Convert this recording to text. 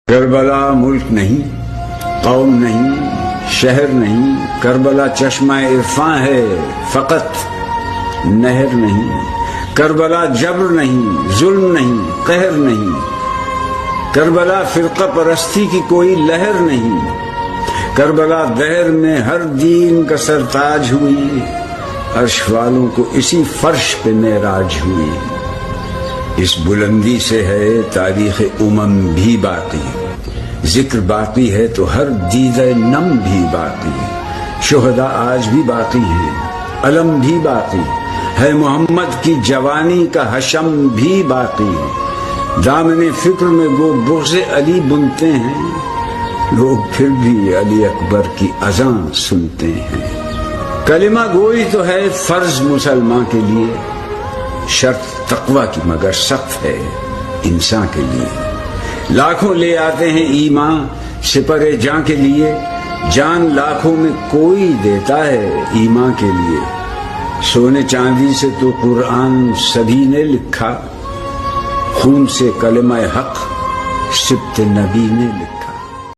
کربلا ملک نہیں، قوم نہیں، شہر نہیں، کربلا چشمہ عرفاں ہے فقط نہر نہیں۔ کربلا جبر نہیں، ظلم نہیں، قہر نہیں، کربلا فرقہ پرستی کی کوئی لہر نہیں۔ کربلا دہر میں ہر دین کا سرتاج ہوئی، عرش والوں کو اسی فرش پہ معراج ہوئی۔ اس بلندی سے ہے تاریخ بھی باقی، ذکر باقی ہے تو ہر دیدہ نم بھی باقی۔ شہداء آج بھی باقی ہیں، علم بھی باقی ہے، محمد کی جوانی کا حشم بھی باقی ہے۔ دامن فکر میں وہ بغض علی بنتے ہیں، لوگ پھر بھی علی اکبر کی اذان سنتے ہیں۔ کلمہ گوئی تو ہے فرض مسلمان کے لیے، شرط تقوی کی مگر سخت ہے انسان کے لیے۔ لاکھوں لے آتے ہیں ایمان سپر جاں کے لیے، جان لاکھوں میں کوئی دیتا ہے ایمان کے لیے۔ سونے چاندی سے تو قرآن سبھی نے لکھا، خون سے کلمہ حق سبط نبی نے لکھا۔